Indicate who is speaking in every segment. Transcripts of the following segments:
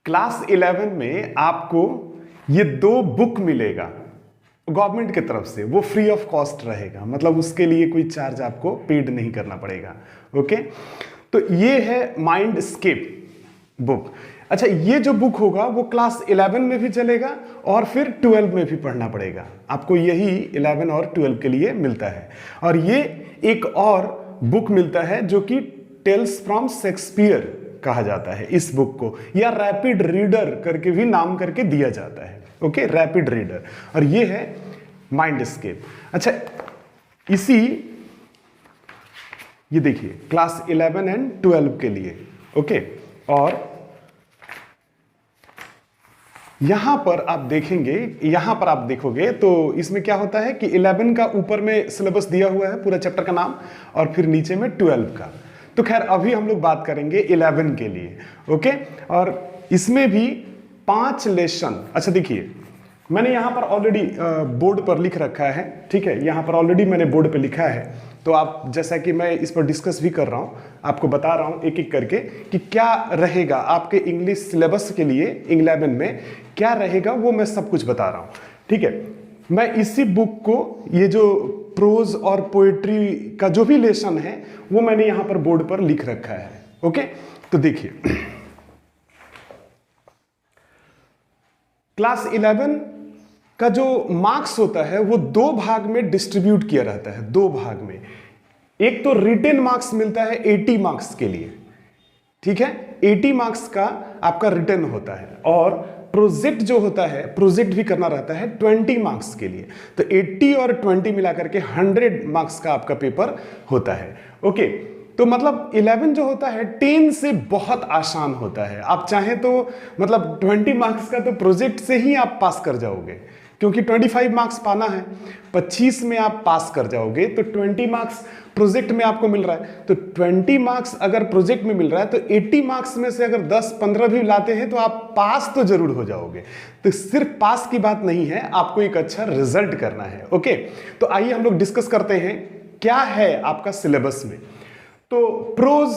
Speaker 1: Class 11 में आपको ये 2 बुक मिलेगा गवर्नमेंट की तरफ से, वो फ्री ऑफ कॉस्ट रहेगा, मतलब उसके लिए कोई चार्ज आपको पेड नहीं करना पड़ेगा। ओके, तो ये है माइंडस्केप बुक। अच्छा, ये जो बुक होगा वो क्लास 11 में भी चलेगा और फिर 12 में भी पढ़ना पड़ेगा आपको, यही 11 और 12 के लिए मिलता है। और ये एक और बुक मिलता है जो कि टेल्स फ्रॉम शेक्सपियर कहा जाता है इस बुक को, या रैपिड रीडर करके भी नाम करके दिया जाता है। ओके, रैपिड रीडर, और ये है माइंडस्केप। अच्छा, इसी ये देखिए क्लास 11 एंड 12 के लिए। ओके, और यहां पर आप देखेंगे, यहां पर आप देखोगे तो इसमें क्या होता है कि 11 का ऊपर में सिलेबस दिया हुआ है पूरा चैप्टर का नाम, और फिर नीचे में 12 का। तो खैर अभी हम लोग बात करेंगे 11 के लिए। ओके, और इसमें भी 5 लेसन। अच्छा देखिए, मैंने यहाँ पर ऑलरेडी बोर्ड पर लिख रखा है, ठीक है, यहाँ पर ऑलरेडी मैंने बोर्ड पे लिखा है, तो आप जैसा कि मैं इस पर डिस्कस भी कर रहा हूँ, आपको बता रहा हूँ एक एक करके कि क्या रहेगा आपके इंग्लिश सिलेबस के लिए 11 में क्या रहेगा, वो मैं सब कुछ बता रहा हूँ। ठीक है, मैं इसी बुक को, ये जो प्रोज और पोएट्री का जो भी लेसन है वो मैंने यहाँ पर बोर्ड पर लिख रखा है। ओके, तो देखिए क्लास 11 का जो मार्क्स होता है वो 2 भाग में डिस्ट्रीब्यूट किया रहता है, 2 भाग में। एक तो रिटेन मार्क्स मिलता है 80 मार्क्स के लिए, ठीक है, 80 मार्क्स का आपका रिटर्न होता है, और प्रोजेक्ट जो होता है, प्रोजेक्ट भी करना रहता है 20 मार्क्स के लिए। तो 80 और 20 मिलाकर के 100 मार्क्स का आपका पेपर होता है। ओके, तो मतलब 11 जो होता है 10 से बहुत आसान होता है। आप चाहें तो मतलब 20 मार्क्स का तो प्रोजेक्ट से ही आप पास कर जाओगे, क्योंकि 25 मार्क्स पाना है, 25 में आप पास कर जाओगे। तो 20 मार्क्स प्रोजेक्ट में आपको मिल रहा है, तो 20 मार्क्स अगर प्रोजेक्ट में मिल रहा है तो 80 मार्क्स में से अगर 10-15 भी लाते हैं तो आप पास तो जरूर हो जाओगे। तो सिर्फ पास की बात नहीं है, आपको एक अच्छा रिजल्ट करना है। ओके, तो आइए हम लोग डिस्कस करते हैं क्या है आपका सिलेबस में। तो प्रोज,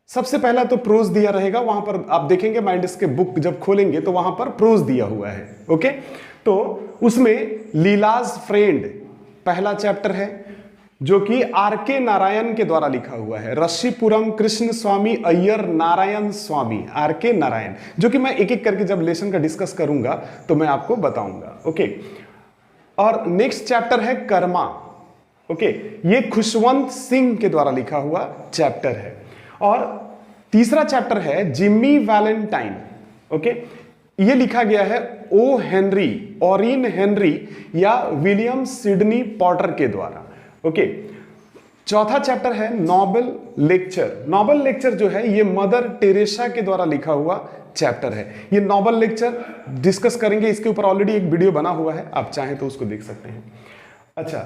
Speaker 1: सबसे पहला तो प्रोज दिया रहेगा, वहां पर आप देखेंगे माइंडस्केप बुक जब खोलेंगे तो वहां पर प्रोज दिया हुआ है। ओके, तो उसमें लीलाज फ्रेंड पहला चैप्टर है जो कि आर.के. नारायण के द्वारा लिखा हुआ है, ऋषिपुरम कृष्ण स्वामी अय्यर नारायण स्वामी, आर.के. नारायण, जो कि मैं एक एक करके जब लेसन का डिस्कस करूंगा तो मैं आपको बताऊंगा। ओके, और नेक्स्ट चैप्टर है कर्मा। ओके, ये खुशवंत सिंह के द्वारा लिखा हुआ चैप्टर है। और तीसरा चैप्टर है जिम्मी वैलेंटाइन। ओके, ये लिखा गया है ओ हेनरी, ऑरिन हेनरी या विलियम सिडनी पॉटर के द्वारा। ओके, चौथा चैप्टर है नोबल लेक्चर। नोबल लेक्चर जो है ये मदर टेरेसा के द्वारा लिखा हुआ चैप्टर है। ये नोबल लेक्चर डिस्कस करेंगे, इसके ऊपर ऑलरेडी एक वीडियो बना हुआ है, आप चाहें तो उसको देख सकते हैं। अच्छा,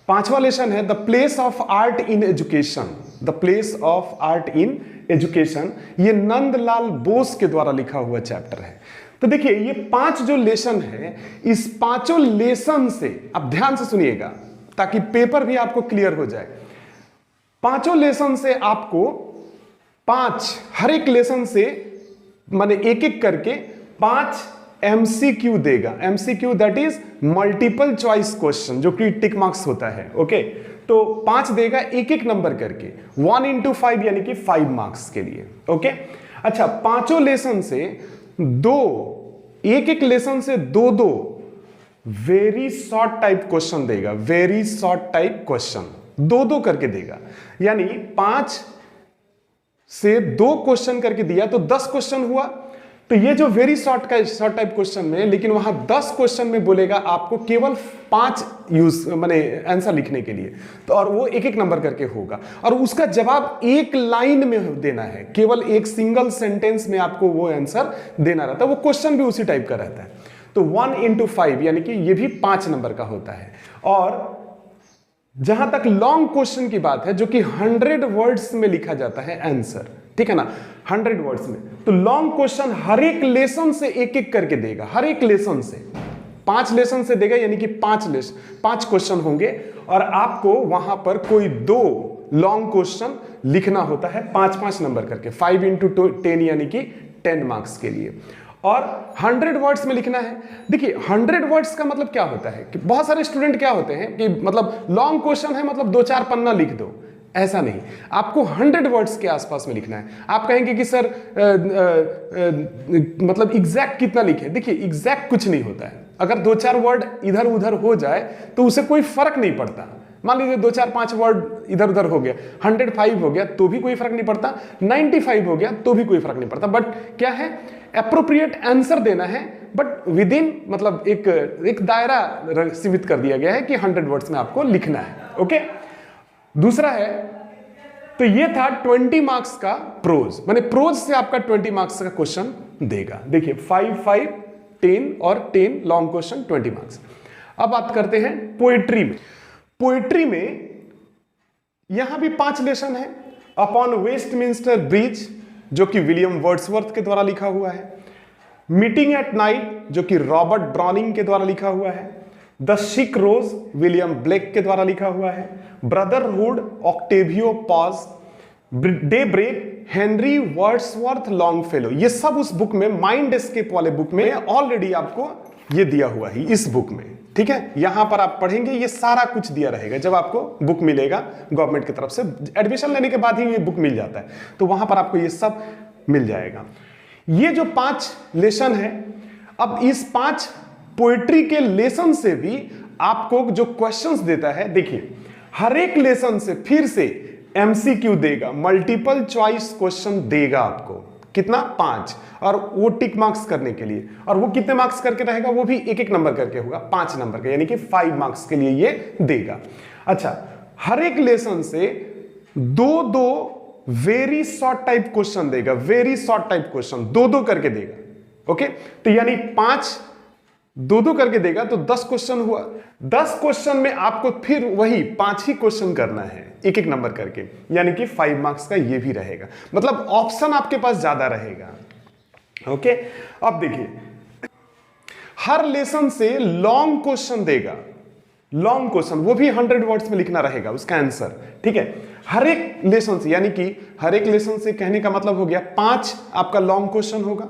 Speaker 1: पांचवा लेसन है the place of art in education. The place of art in education, ये नंदलाल बोस के द्वारा लिखा हुआ चैप्टर है। तो देखिए ये 5 जो लेसन है, इस 5 लेसन से आप ध्यान से सुनिएगा ताकि पेपर भी आपको क्लियर हो जाए। 5 लेसन से आपको 5, हर एक लेसन से माने एक एक करके 5 MCQ देगा। MCQ that is multiple choice question, जो कि टिक मार्क्स होता है। ओके, तो 5 देगा एक एक नंबर करके, 1 into 5 यानी कि 5 मार्क्स के लिए। ओके, अच्छा, 5 लेसन से 2, एक एक लेसन से 2-2 वेरी शॉर्ट टाइप क्वेश्चन देगा। वेरी शॉर्ट टाइप क्वेश्चन 2-2 करके देगा, यानी 5 से 2 क्वेश्चन करके दिया तो 10 क्वेश्चन हुआ। तो ये जो वेरी शॉर्ट टाइप क्वेश्चन में, लेकिन वहां 10 क्वेश्चन में बोलेगा आपको केवल 5 यूज माने आंसर लिखने के लिए, तो और वो एक एक नंबर करके होगा, और उसका जवाब एक लाइन में देना है, केवल एक सिंगल सेंटेंस में आपको वो आंसर देना रहता है। वो क्वेश्चन भी उसी टाइप का रहता है। तो 1 into 5 यानी कि ये भी 5 नंबर का होता है। और जहां तक लॉन्ग क्वेश्चन की बात है, जो कि 100 वर्ड्स में लिखा जाता है आंसर, ठीक है ना, 100 वर्ड्स में, तो लॉन्ग क्वेश्चन हर एक लेसन से एक एक करके देगा। हर एक लेसन से 5 लेसन से देगा, यानी कि 5 क्वेश्चन होंगे, और आपको वहां पर कोई 2 लॉन्ग क्वेश्चन लिखना होता है 5-5 नंबर करके, 5 into 10 यानी कि 10 मार्क्स के लिए। और 100 वर्ड्स में लिखना है। देखिए 100 वर्ड्स का मतलब क्या होता है कि बहुत सारे स्टूडेंट क्या होते हैं कि मतलब लॉन्ग क्वेश्चन है मतलब 2-4 पन्ना लिख दो, ऐसा नहीं, आपको 100 वर्ड्स के आसपास में लिखना है। आप कहेंगे कि सर मतलब एग्जैक्ट कितना लिखे, देखिए एग्जैक्ट कुछ नहीं होता है। अगर 2-4 वर्ड इधर उधर हो जाए तो उससे कोई फर्क नहीं पड़ता। मान लीजिए 2-4-5 वर्ड इधर उधर हो गया, 105 हो गया तो भी कोई फर्क नहीं पड़ता, 95 हो गया तो भी कोई फर्क नहीं पड़ता। बट क्या है, एप्रोप्रिएट आंसर देना है, बट विद इन मतलब एक दायरा सीमित कर दिया गया है कि 100 वर्ड्स में आपको लिखना है। ओके, दूसरा है, तो ये था 20 मार्क्स का प्रोज, माने प्रोज से आपका 20 मार्क्स का क्वेश्चन देगा। देखिए 5, 5, 10 और 10 लॉन्ग क्वेश्चन 20 मार्क्स। अब बात करते हैं पोएट्री में। पोएट्री में यहां भी 5 लेसन है। अपॉन वेस्टमिंस्टर ब्रिज जो कि विलियम वर्ड्सवर्थ के द्वारा लिखा हुआ है, मीटिंग एट नाइट जो कि रॉबर्ट ब्राउनिंग के द्वारा लिखा हुआ है, the sick rose William Blake के द्वारा लिखा हुआ है, brotherhood Octavio Paz, day break Henry Wordsworth Longfellow. ये सब उस बुक में, माइंड एस्केप वाले बुक में ऑलरेडी आपको ये दिया हुआ है इस बुक में। ठीक है, यहां पर आप पढ़ेंगे ये सारा कुछ दिया रहेगा। जब आपको बुक मिलेगा गवर्नमेंट की तरफ से, एडमिशन लेने के बाद ही ये बुक मिल जाता है, तो वहां पर आपको ये सब मिल जाएगा। ये जो 5 लेसन है, अब इस 5 पोएट्री के लेसन से भी आपको जो क्वेश्चंस देता है, देखिए हर एक लेसन से फिर से एमसीक्यू देगा, मल्टीपल चॉइस क्वेश्चन देगा आपको। कितना? 5, और वो टिक मार्क्स करने के लिए। और वो कितने मार्क्स करके रहेगा, वो भी एक एक नंबर करके होगा, 5 नंबर का, यानी कि 5 मार्क्स के लिए ये देगा। अच्छा, हर एक लेसन से 2-2 वेरी शॉर्ट टाइप क्वेश्चन देगा, वेरी शॉर्ट टाइप क्वेश्चन 2-2 करके देगा। ओके, तो यानी 5 2-2 करके देगा तो 10 क्वेश्चन हुआ। 10 क्वेश्चन में आपको फिर वही 5 ही क्वेश्चन करना है एक एक नंबर करके, यानी कि 5 मार्क्स का ये भी रहेगा, मतलब ऑप्शन आपके पास ज्यादा रहेगा। ओके, अब देखिए हर लेसन से लॉन्ग क्वेश्चन देगा, लॉन्ग क्वेश्चन वो भी 100 वर्ड्स में लिखना रहेगा उसका आंसर। ठीक है, हर एक लेसन से, यानी कि हर एक लेसन से कहने का मतलब हो गया 5 आपका लॉन्ग क्वेश्चन होगा।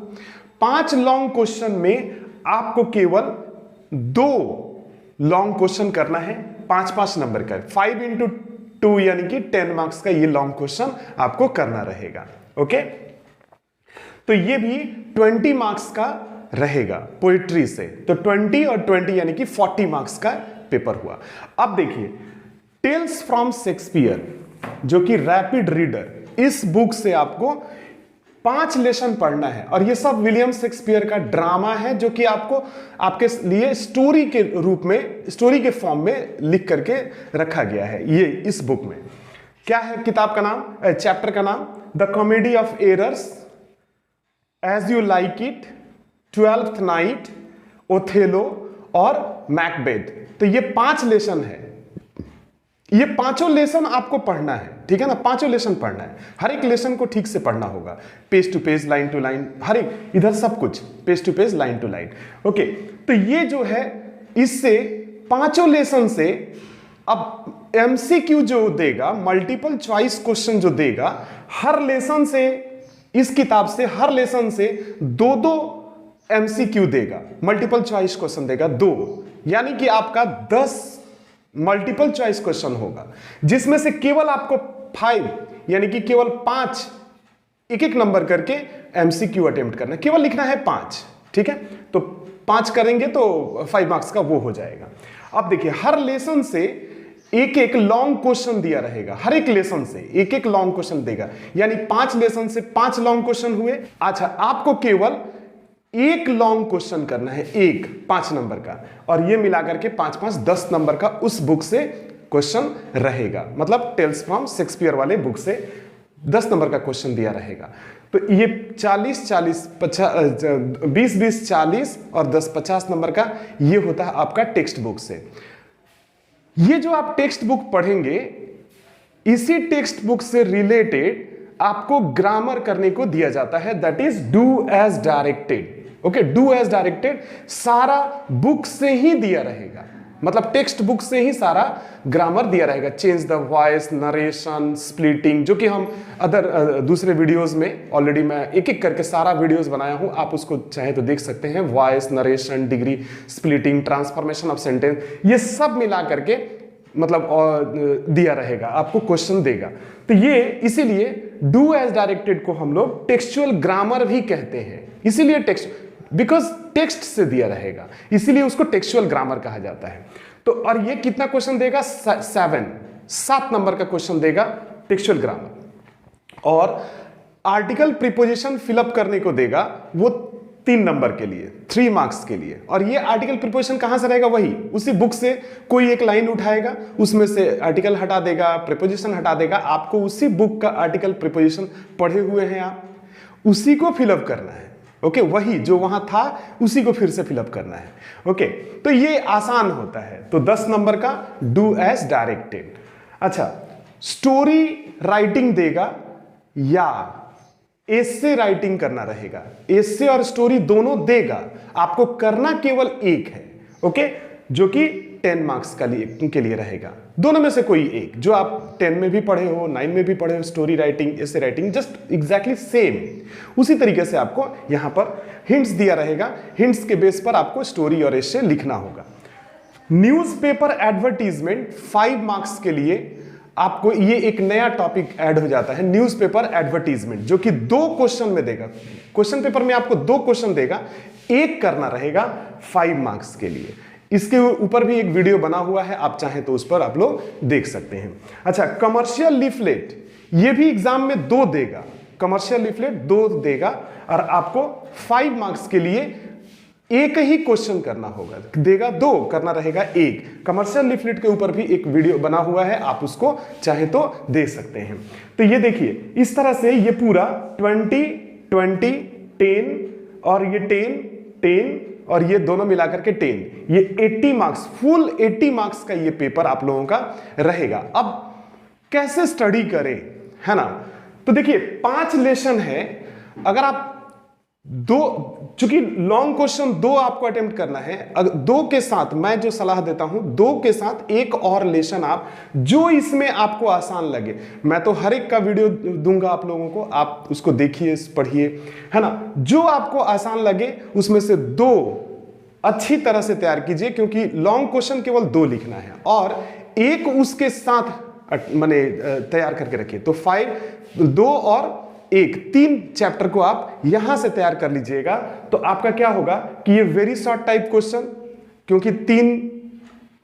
Speaker 1: 5 लॉन्ग क्वेश्चन में आपको केवल 2 लॉन्ग क्वेश्चन करना है, 5-5 नंबर का, 5 into 2 यानी कि 10 मार्क्स का ये लॉन्ग क्वेश्चन आपको करना रहेगा। ओके, तो ये भी 20 मार्क्स का रहेगा पोएट्री से, तो 20 और 20 यानी कि 40 मार्क्स का पेपर हुआ। अब देखिए टेल्स फ्रॉम शेक्सपियर जो कि रैपिड रीडर, इस बुक से आपको 5 लेसन पढ़ना है, और ये सब विलियम शेक्सपियर का ड्रामा है जो कि आपको आपके लिए स्टोरी के रूप में, स्टोरी के फॉर्म में लिख करके रखा गया है। ये इस बुक में क्या है, किताब का नाम, चैप्टर का नाम, the comedy of errors, as you like it, 12th night, Othello और मैकबेथ। तो ये 5 लेसन है, ये 5 लेसन आपको पढ़ना है। ठीक है ना, 5 लेसन पढ़ना है, हर एक लेसन को ठीक से पढ़ना होगा, page to page, line to line, हर एक इधर सब कुछ page to page, line to line. Okay, तो ये जो है इससे 5 लेसन से अब एमसीक्यू जो देगा, मल्टीपल चॉइस क्वेश्चन जो देगा, हर लेसन से, इस किताब से हर लेसन से 2-2 एमसीक्यू देगा, मल्टीपल चॉइस क्वेश्चन देगा 2, यानी कि आपका 10 मल्टीपल चॉइस क्वेश्चन होगा, जिसमें से केवल आपको 5 यानी कि केवल 5 एक एक नंबर करके एमसीक्यू अटेम्प्ट करना, केवल लिखना है 5। ठीक है, तो 5 करेंगे तो 5 मार्क्स का वो हो जाएगा। अब देखिए हर लेसन से एक एक लॉन्ग क्वेश्चन दिया रहेगा, हर एक लेसन से एक एक लॉन्ग क्वेश्चन देगा, यानी 5 लेसन से 5 लॉन्ग क्वेश्चन हुए। अच्छा, आपको केवल एक लॉन्ग क्वेश्चन करना है, एक 5 नंबर का, और ये मिलाकर के 5-5 10 नंबर का उस बुक से क्वेश्चन रहेगा, मतलब टेल्स फ्रॉम शेक्सपियर वाले बुक से 10 नंबर का क्वेश्चन दिया रहेगा। तो ये 40-40 20-20 40 और 10-50 नंबर का ये होता है आपका टेक्स्ट बुक से। ये जो आप टेक्स्ट बुक पढ़ेंगे, इसी टेक्स्ट बुक से रिलेटेड आपको ग्रामर करने को दिया जाता है, that is do as directed. Okay, do as directed सारा बुक से ही दिया रहेगा। मतलब टेक्स्ट बुक से ही सारा ग्रामर दिया रहेगा, change the voice, narration, splitting, जो कि हम दूसरे वीडियोस में ऑलरेडी मैं एक एक करके सारा वीडियोस बनाया हूं, आप उसको चाहे तो देख सकते हैं। Voice, narration, degree, splitting, transformation of sentence, ये सब मिला करके मतलब दिया रहेगा, आपको क्वेश्चन देगा। तो ये इसीलिए डू एज डायरेक्टेड को हम लोग टेक्सचुअल ग्रामर भी कहते हैं, इसीलिए टेक्स्ट, बिकॉज टेक्स्ट से दिया रहेगा, इसीलिए उसको टेक्सचुअल ग्रामर कहा जाता है। तो और ये कितना क्वेश्चन देगा? 7 नंबर का क्वेश्चन देगा टेक्सचुअल ग्रामर। और आर्टिकल प्रीपोजिशन फिलअप करने को देगा वो 3 नंबर के लिए, 3 मार्क्स के लिए। और ये आर्टिकल प्रीपोजिशन कहां से रहेगा? वही उसी बुक से कोई एक लाइन उठाएगा, उसमें से आर्टिकल हटा देगा, प्रीपोजिशन हटा देगा, आपको उसी बुक का आर्टिकल प्रीपोजिशन पढ़े हुए हैं आप, उसी को फिलअप करना है। ओके, वही जो वहां था उसी को फिर से फिलअप करना है। ओके, तो ये आसान होता है। तो 10 नंबर का डू एज डायरेक्टेड। अच्छा, स्टोरी राइटिंग देगा या एसे राइटिंग करना रहेगा? एसे और स्टोरी दोनों देगा, आपको करना केवल एक है। ओके, जो कि 10 मार्क्स के लिए रहेगा। दोनों में से कोई एक, जो आप 10 में भी पढ़े हो, 9 में भी पढ़े हो, story writing, essay writing, just exactly same उसी तरीके से आपको यहां पर हिंट्स दिया रहेगा। हिंट्स के बेस पर आपको स्टोरी और एसे लिखना होगा। न्यूज़पेपर एडवर्टीजमेंट 5 मार्क्स के लिए आपको ये एक नया टॉपिक ऐड हो जाता है, न्यूज़पेपर एडवर्टीजमेंट, जो कि 2 क्वेश्चन में देगा। क्वेश्चन पेपर में आपको 2 क्वेश्चन देगा, एक करना रहेगा 5 मार्क्स के लिए। इसके ऊपर भी एक वीडियो बना हुआ है, आप चाहें तो उस पर आप लोग देख सकते हैं। अच्छा, कमर्शियल लीफलेट, ये भी एग्जाम में 2 देगा, कमर्शियल लीफलेट 2 देगा और आपको 5 मार्क्स के लिए एक ही क्वेश्चन करना होगा, देगा 2, करना रहेगा 1। कमर्शियल लीफलेट के ऊपर भी एक वीडियो बना हुआ है, आप उसको चाहे तो देख सकते हैं। तो ये देखिए, इस तरह से ये पूरा 20, 20, 10 और ये 10, 10 और ये दोनों मिलाकर के 10, ये 80 मार्क्स, फुल 80 मार्क्स का ये पेपर आप लोगों का रहेगा। अब कैसे स्टडी करें, है ना? तो देखिए 5 लेसन है, अगर आप 2, चूंकि लॉन्ग क्वेश्चन 2 आपको अटेम्प्ट करना है, 2 के साथ मैं जो सलाह देता हूं, 2 के साथ एक और लेसन आप, जो इसमें आपको आसान लगे, मैं तो हर एक का वीडियो दूंगा आप लोगों को, आप उसको देखिए, पढ़िए, है ना? जो आपको आसान लगे उसमें से 2 अच्छी तरह से तैयार कीजिए, क्योंकि लॉन्ग क्वेश्चन केवल 2 लिखना है और एक उसके साथ माने तैयार करके रखिए। तो 2 और 1, 3 चैप्टर को आप यहां से तैयार कर लीजिएगा। तो आपका क्या होगा कि ये वेरी शॉर्ट टाइप क्वेश्चन, क्योंकि 3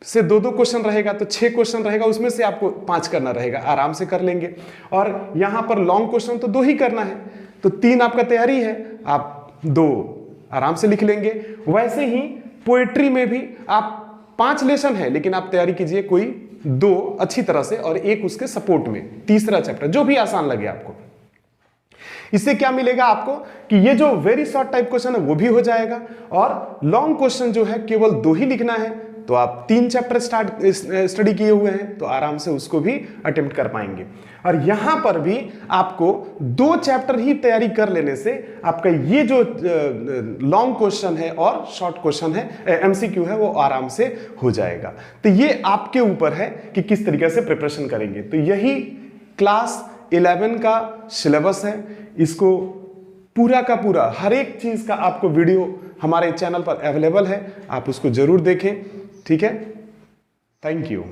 Speaker 1: से 2 क्वेश्चन रहेगा तो 6 क्वेश्चन रहेगा, उसमें से आपको 5 करना रहेगा, आराम से कर लेंगे। और यहां पर लॉन्ग क्वेश्चन तो 2 ही करना है, तो 3 आपका तैयारी है, आप 2 आराम से लिख लेंगे। वैसे ही पोएट्री में भी आप 5 लेसन है, लेकिन आप तैयारी कीजिए कोई 2 अच्छी तरह से और 1 उसके सपोर्ट में, तीसरा चैप्टर जो भी आसान लगे आपको। इससे क्या मिलेगा आपको कि ये जो वेरी शॉर्ट टाइप क्वेश्चन है वो भी हो जाएगा, और लॉन्ग क्वेश्चन जो है केवल 2 ही लिखना है, तो आप 3 चैप्टर स्टडी किए हुए हैं, तो आराम से उसको भी अटेम्प्ट कर पाएंगे। और यहां पर भी आपको 2 चैप्टर ही तैयारी कर लेने से आपका ये जो लॉन्ग क्वेश्चन है और शॉर्ट क्वेश्चन है, एमसीक्यू है, वो आराम से हो जाएगा। तो ये आपके ऊपर है कि किस तरीके से प्रिपरेशन करेंगे। तो यही क्लास 11 का सिलेबस है, इसको पूरा का पूरा हर एक चीज का आपको वीडियो हमारे चैनल पर अवेलेबल है, आप उसको जरूर देखें। ठीक है, थैंक यू।